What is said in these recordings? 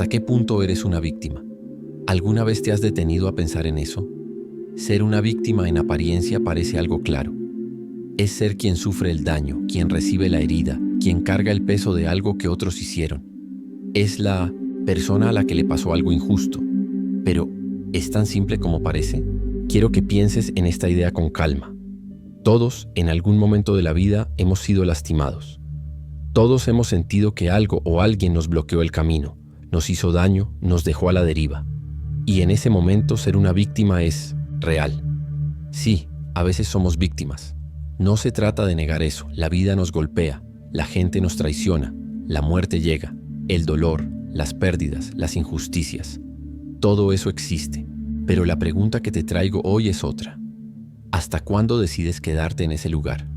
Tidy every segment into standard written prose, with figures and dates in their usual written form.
¿Hasta qué punto eres una víctima? ¿Alguna vez te has detenido a pensar en eso? Ser una víctima en apariencia parece algo claro. Es ser quien sufre el daño, quien recibe la herida, quien carga el peso de algo que otros hicieron. Es la persona a la que le pasó algo injusto. Pero, ¿es tan simple como parece? Quiero que pienses en esta idea con calma. Todos, en algún momento de la vida, hemos sido lastimados. Todos hemos sentido que algo o alguien nos bloqueó el camino, nos hizo daño, nos dejó a la deriva. Y en ese momento ser una víctima es real. Sí, a veces somos víctimas. No se trata de negar eso. La vida nos golpea, la gente nos traiciona, la muerte llega, el dolor, las pérdidas, las injusticias. Todo eso existe. Pero la pregunta que te traigo hoy es otra. ¿Hasta cuándo decides quedarte en ese lugar?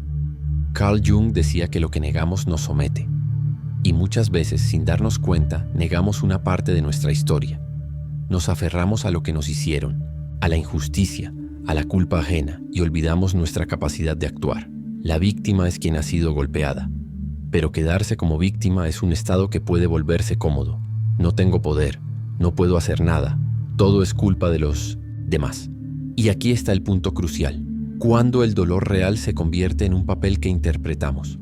Carl Jung decía que lo que negamos nos somete. Y muchas veces, sin darnos cuenta, negamos una parte de nuestra historia. Nos aferramos a lo que nos hicieron, a la injusticia, a la culpa ajena, y olvidamos nuestra capacidad de actuar. La víctima es quien ha sido golpeada. Pero quedarse como víctima es un estado que puede volverse cómodo. No tengo poder, no puedo hacer nada, todo es culpa de los demás. Y aquí está el punto crucial. ¿Cuándo el dolor real se convierte en un papel que interpretamos?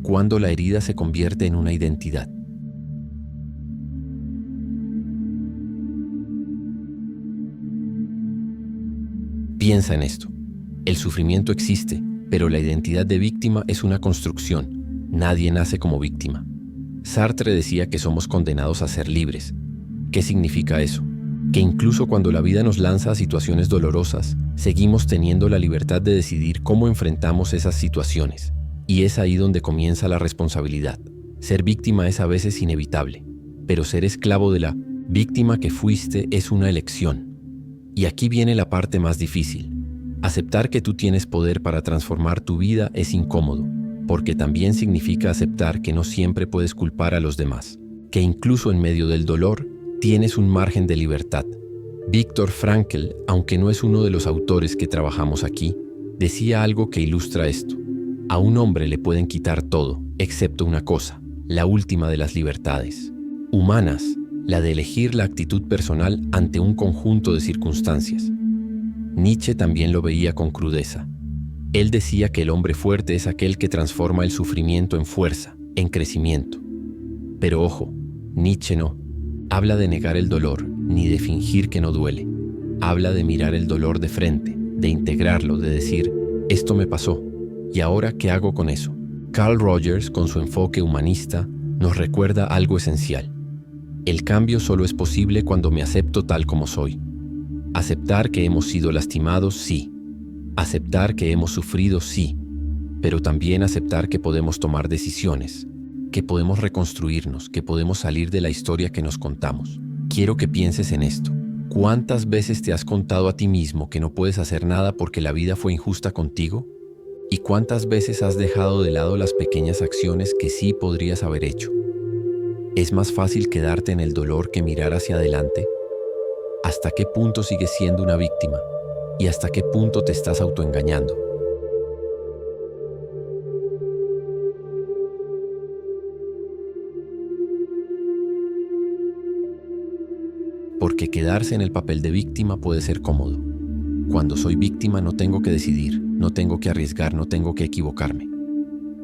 ¿Cuándo la herida se convierte en una identidad? Piensa en esto. El sufrimiento existe, pero la identidad de víctima es una construcción. Nadie nace como víctima. Sartre decía que somos condenados a ser libres. ¿Qué significa eso? Que incluso cuando la vida nos lanza a situaciones dolorosas, seguimos teniendo la libertad de decidir cómo enfrentamos esas situaciones. Y es ahí donde comienza la responsabilidad. Ser víctima es a veces inevitable, pero ser esclavo de la víctima que fuiste es una elección. Y aquí viene la parte más difícil. Aceptar que tú tienes poder para transformar tu vida es incómodo, porque también significa aceptar que no siempre puedes culpar a los demás, que incluso en medio del dolor, tienes un margen de libertad. Viktor Frankl, aunque no es uno de los autores que trabajamos aquí, decía algo que ilustra esto. A un hombre le pueden quitar todo, excepto una cosa, la última de las libertades humanas, la de elegir la actitud personal ante un conjunto de circunstancias. Nietzsche también lo veía con crudeza. Él decía que el hombre fuerte es aquel que transforma el sufrimiento en fuerza, en crecimiento. Pero ojo, Nietzsche no habla de negar el dolor, ni de fingir que no duele. Habla de mirar el dolor de frente, de integrarlo, de decir, esto me pasó, ¿y ahora qué hago con eso? Carl Rogers, con su enfoque humanista, nos recuerda algo esencial. El cambio solo es posible cuando me acepto tal como soy. Aceptar que hemos sido lastimados, sí. Aceptar que hemos sufrido, sí. Pero también aceptar que podemos tomar decisiones, que podemos reconstruirnos, que podemos salir de la historia que nos contamos. Quiero que pienses en esto. ¿Cuántas veces te has contado a ti mismo que no puedes hacer nada porque la vida fue injusta contigo? ¿Y cuántas veces has dejado de lado las pequeñas acciones que sí podrías haber hecho? ¿Es más fácil quedarte en el dolor que mirar hacia adelante? ¿Hasta qué punto sigues siendo una víctima? ¿Y hasta qué punto te estás autoengañando? Porque quedarse en el papel de víctima puede ser cómodo. Cuando soy víctima no tengo que decidir, no tengo que arriesgar, no tengo que equivocarme.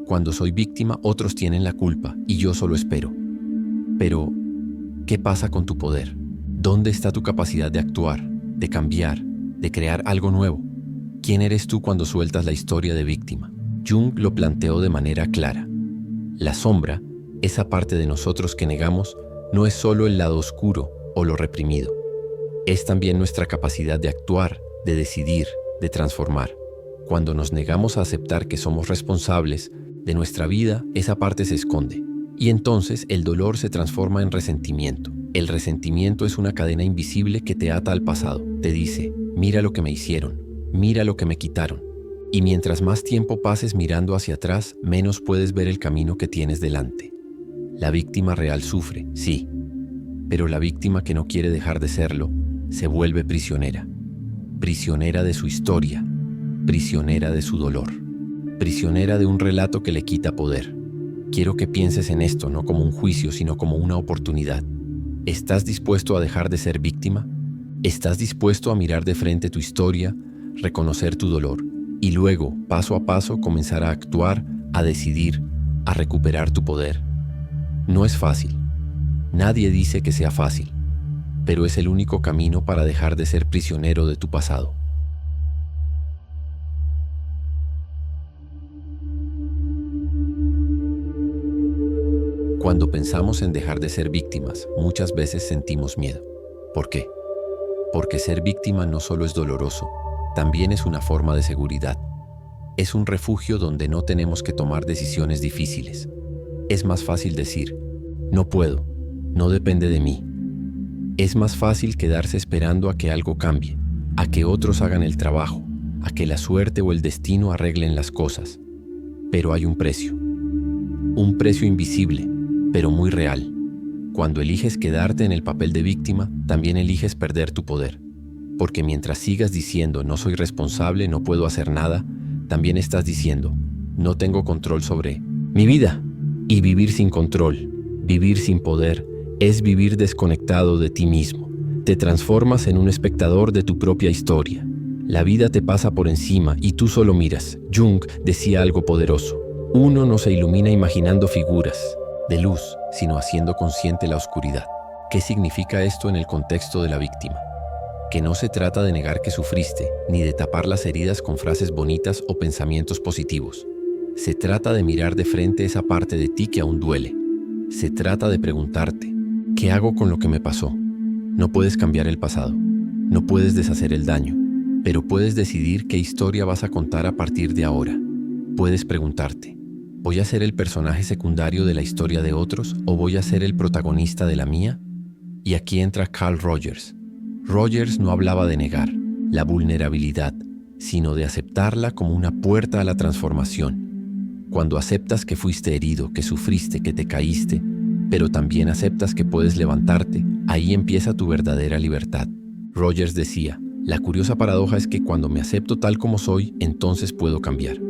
Cuando soy víctima, otros tienen la culpa y yo solo espero. Pero, ¿qué pasa con tu poder? ¿Dónde está tu capacidad de actuar, de cambiar, de crear algo nuevo? ¿Quién eres tú cuando sueltas la historia de víctima? Jung lo planteó de manera clara. La sombra, esa parte de nosotros que negamos, no es solo el lado oscuro o lo reprimido. Es también nuestra capacidad de actuar, de decidir, de transformar. Cuando nos negamos a aceptar que somos responsables de nuestra vida, esa parte se esconde. Y entonces el dolor se transforma en resentimiento. El resentimiento es una cadena invisible que te ata al pasado. Te dice, mira lo que me hicieron, mira lo que me quitaron. Y mientras más tiempo pases mirando hacia atrás, menos puedes ver el camino que tienes delante. La víctima real sufre, sí, pero la víctima que no quiere dejar de serlo, se vuelve prisionera. Prisionera de su historia, prisionera de su dolor, prisionera de un relato que le quita poder. Quiero que pienses en esto no como un juicio, sino como una oportunidad. ¿Estás dispuesto a dejar de ser víctima? ¿Estás dispuesto a mirar de frente tu historia, reconocer tu dolor y luego, paso a paso, comenzar a actuar, a decidir, a recuperar tu poder? No es fácil. Nadie dice que sea fácil, pero es el único camino para dejar de ser prisionero de tu pasado. Cuando pensamos en dejar de ser víctimas, muchas veces sentimos miedo. ¿Por qué? Porque ser víctima no solo es doloroso, también es una forma de seguridad. Es un refugio donde no tenemos que tomar decisiones difíciles. Es más fácil decir, no puedo, no depende de mí. Es más fácil quedarse esperando a que algo cambie, a que otros hagan el trabajo, a que la suerte o el destino arreglen las cosas. Pero hay un precio invisible, pero muy real. Cuando eliges quedarte en el papel de víctima, también eliges perder tu poder. Porque mientras sigas diciendo no soy responsable, no puedo hacer nada, también estás diciendo no tengo control sobre mi vida. Y vivir sin control, vivir sin poder, es vivir desconectado de ti mismo. Te transformas en un espectador de tu propia historia. La vida te pasa por encima y tú solo miras. Jung decía algo poderoso. Uno no se ilumina imaginando figuras de luz, sino haciendo consciente la oscuridad. ¿Qué significa esto en el contexto de la víctima? Que no se trata de negar que sufriste, ni de tapar las heridas con frases bonitas o pensamientos positivos. Se trata de mirar de frente esa parte de ti que aún duele. Se trata de preguntarte, ¿qué hago con lo que me pasó? No puedes cambiar el pasado, no puedes deshacer el daño, pero puedes decidir qué historia vas a contar a partir de ahora. Puedes preguntarte, ¿voy a ser el personaje secundario de la historia de otros o voy a ser el protagonista de la mía? Y aquí entra Carl Rogers. Rogers no hablaba de negar la vulnerabilidad, sino de aceptarla como una puerta a la transformación. Cuando aceptas que fuiste herido, que sufriste, que te caíste, pero también aceptas que puedes levantarte, ahí empieza tu verdadera libertad. Rogers decía, la curiosa paradoja es que cuando me acepto tal como soy, entonces puedo cambiar.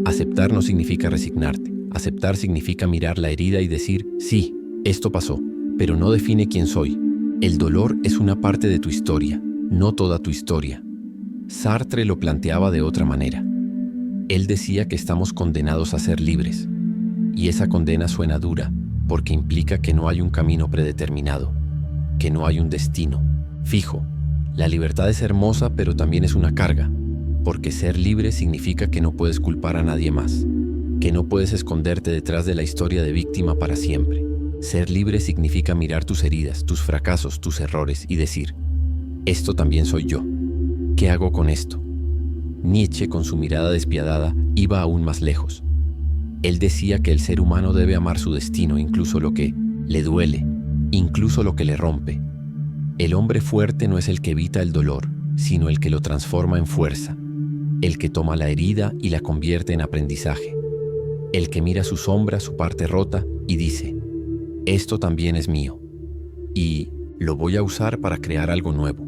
Aceptar no significa resignarte. Aceptar significa mirar la herida y decir, sí, esto pasó, pero no define quién soy. El dolor es una parte de tu historia, no toda tu historia. Sartre lo planteaba de otra manera. Él decía que estamos condenados a ser libres. Y esa condena suena dura, porque implica que no hay un camino predeterminado, que no hay un destino fijo. La libertad es hermosa, pero también es una carga, porque ser libre significa que no puedes culpar a nadie más, que no puedes esconderte detrás de la historia de víctima para siempre. Ser libre significa mirar tus heridas, tus fracasos, tus errores y decir, esto también soy yo. ¿Qué hago con esto? Nietzsche, con su mirada despiadada, iba aún más lejos. Él decía que el ser humano debe amar su destino, incluso lo que le duele, incluso lo que le rompe. El hombre fuerte no es el que evita el dolor, sino el que lo transforma en fuerza, el que toma la herida y la convierte en aprendizaje, el que mira su sombra, su parte rota y dice, esto también es mío, y lo voy a usar para crear algo nuevo.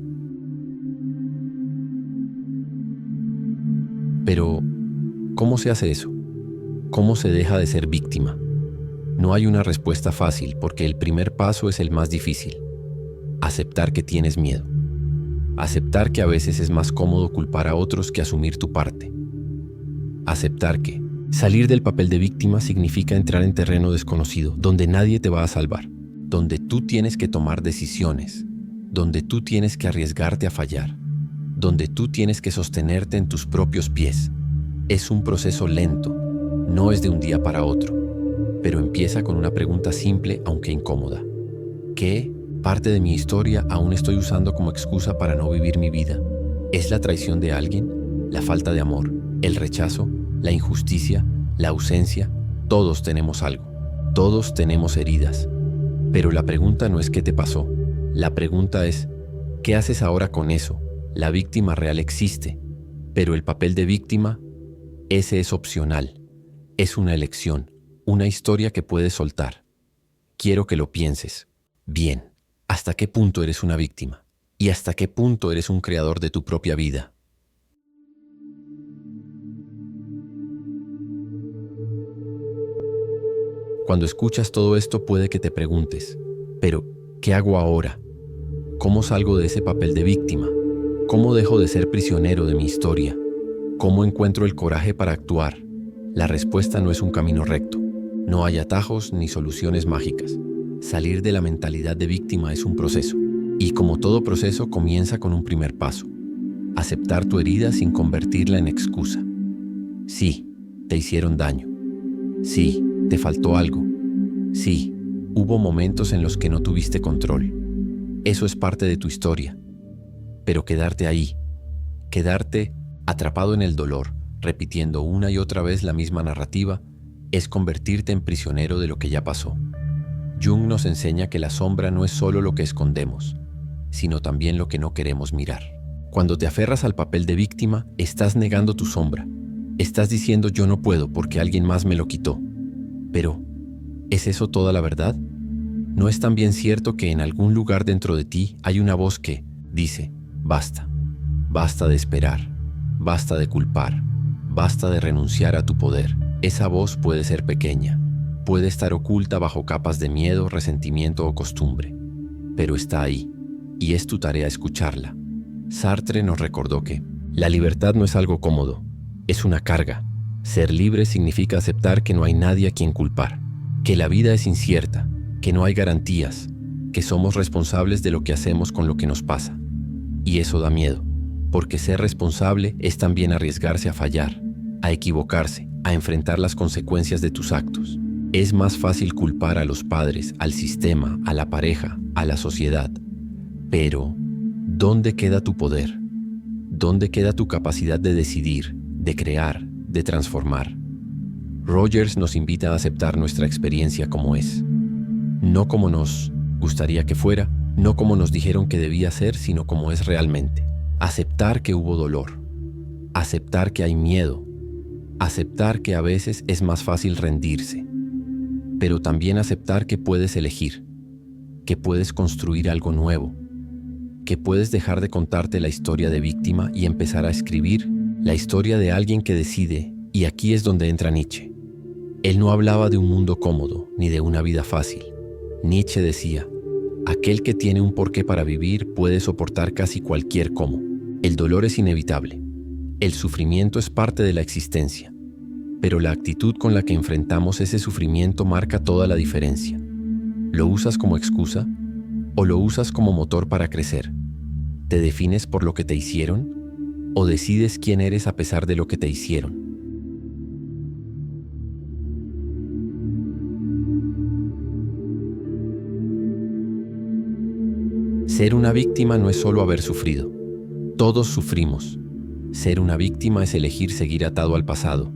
Pero, ¿cómo se hace eso? ¿Cómo se deja de ser víctima? No hay una respuesta fácil porque el primer paso es el más difícil. Aceptar que tienes miedo. Aceptar que a veces es más cómodo culpar a otros que asumir tu parte. Aceptar que salir del papel de víctima significa entrar en terreno desconocido, donde nadie te va a salvar, donde tú tienes que tomar decisiones, donde tú tienes que arriesgarte a fallar, donde tú tienes que sostenerte en tus propios pies. Es un proceso lento, no es de un día para otro, pero empieza con una pregunta simple aunque incómoda. ¿Qué parte de mi historia aún estoy usando como excusa para no vivir mi vida? ¿Es la traición de alguien? ¿La falta de amor? ¿El rechazo? ¿La injusticia? ¿La ausencia? Todos tenemos algo. Todos tenemos heridas. Pero la pregunta no es qué te pasó. La pregunta es, ¿qué haces ahora con eso? La víctima real existe, pero el papel de víctima, ese es opcional. Es una elección, una historia que puedes soltar. Quiero que lo pienses. Bien, ¿hasta qué punto eres una víctima? ¿Y hasta qué punto eres un creador de tu propia vida? Cuando escuchas todo esto puede que te preguntes, pero ¿Qué hago ahora? ¿Cómo salgo de ese papel de víctima? ¿Cómo dejo de ser prisionero de mi historia? ¿Cómo encuentro el coraje para actuar? La respuesta no es un camino recto. No hay atajos ni soluciones mágicas. Salir de la mentalidad de víctima es un proceso. Y como todo proceso, comienza con un primer paso. Aceptar tu herida sin convertirla en excusa. Sí, te hicieron daño. Sí, te faltó algo. Sí, hubo momentos en los que no tuviste control. Eso es parte de tu historia. Pero quedarte ahí, quedarte atrapado en el dolor, repitiendo una y otra vez la misma narrativa, es convertirte en prisionero de lo que ya pasó. Jung nos enseña que la sombra no es solo lo que escondemos, sino también lo que no queremos mirar. Cuando te aferras al papel de víctima, estás negando tu sombra. Estás diciendo yo no puedo porque alguien más me lo quitó. Pero, ¿es eso toda la verdad? ¿No es también cierto que en algún lugar dentro de ti hay una voz que dice, basta, basta de esperar, basta de culpar, basta de renunciar a tu poder? Esa voz puede ser pequeña, puede estar oculta bajo capas de miedo, resentimiento o costumbre, pero está ahí, y es tu tarea escucharla. Sartre nos recordó que la libertad no es algo cómodo, es una carga. Ser libre significa aceptar que no hay nadie a quien culpar, que la vida es incierta, que no hay garantías, que somos responsables de lo que hacemos con lo que nos pasa. Y eso da miedo, porque ser responsable es también arriesgarse a fallar, a equivocarse, a enfrentar las consecuencias de tus actos. Es más fácil culpar a los padres, al sistema, a la pareja, a la sociedad. Pero, ¿dónde queda tu poder? ¿Dónde queda tu capacidad de decidir, de crear, de transformar? Rogers nos invita a aceptar nuestra experiencia como es. No como nos gustaría que fuera, no como nos dijeron que debía ser, sino como es realmente. Aceptar que hubo dolor, aceptar que hay miedo, aceptar que a veces es más fácil rendirse, pero también aceptar que puedes elegir, que puedes construir algo nuevo, que puedes dejar de contarte la historia de víctima y empezar a escribir la historia de alguien que decide, y aquí es donde entra Nietzsche. Él no hablaba de un mundo cómodo ni de una vida fácil. Nietzsche decía, aquel que tiene un porqué para vivir puede soportar casi cualquier cómo. El dolor es inevitable. El sufrimiento es parte de la existencia. Pero la actitud con la que enfrentamos ese sufrimiento marca toda la diferencia. ¿Lo usas como excusa o lo usas como motor para crecer? ¿Te defines por lo que te hicieron o decides quién eres a pesar de lo que te hicieron? Ser una víctima no es solo haber sufrido. Todos sufrimos. Ser una víctima es elegir seguir atado al pasado.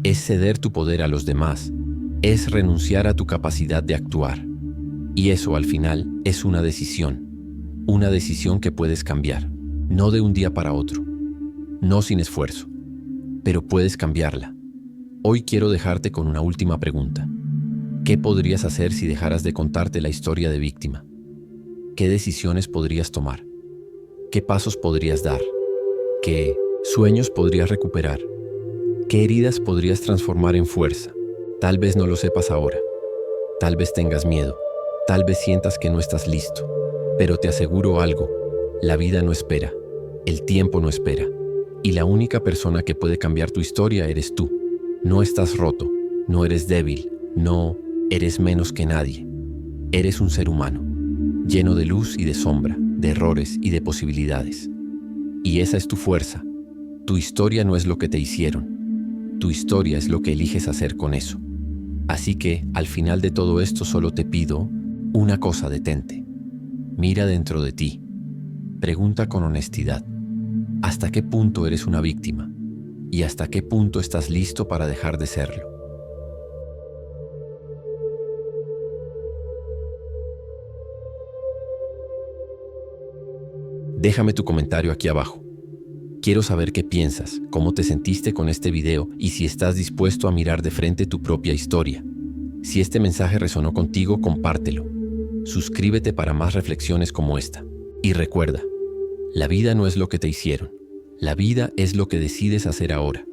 Es ceder tu poder a los demás. Es renunciar a tu capacidad de actuar. Y eso, al final, es una decisión. Una decisión que puedes cambiar. No de un día para otro. No sin esfuerzo. Pero puedes cambiarla. Hoy quiero dejarte con una última pregunta. ¿Qué podrías hacer si dejaras de contarte la historia de víctima? ¿Qué decisiones podrías tomar? ¿Qué pasos podrías dar? ¿Qué sueños podrías recuperar? ¿Qué heridas podrías transformar en fuerza? Tal vez no lo sepas ahora. Tal vez tengas miedo. Tal vez sientas que no estás listo. Pero te aseguro algo. La vida no espera. El tiempo no espera. Y la única persona que puede cambiar tu historia eres tú. No estás roto. No eres débil. No eres menos que nadie. Eres un ser humano, lleno de luz y de sombra, de errores y de posibilidades. Y esa es tu fuerza. Tu historia no es lo que te hicieron. Tu historia es lo que eliges hacer con eso. Así que, al final de todo esto, solo te pido una cosa: detente. Mira dentro de ti. Pregunta con honestidad. ¿Hasta qué punto eres una víctima? ¿Y hasta qué punto estás listo para dejar de serlo? Déjame tu comentario aquí abajo. Quiero saber qué piensas, cómo te sentiste con este video y si estás dispuesto a mirar de frente tu propia historia. Si este mensaje resonó contigo, compártelo. Suscríbete para más reflexiones como esta. Y recuerda, la vida no es lo que te hicieron. La vida es lo que decides hacer ahora.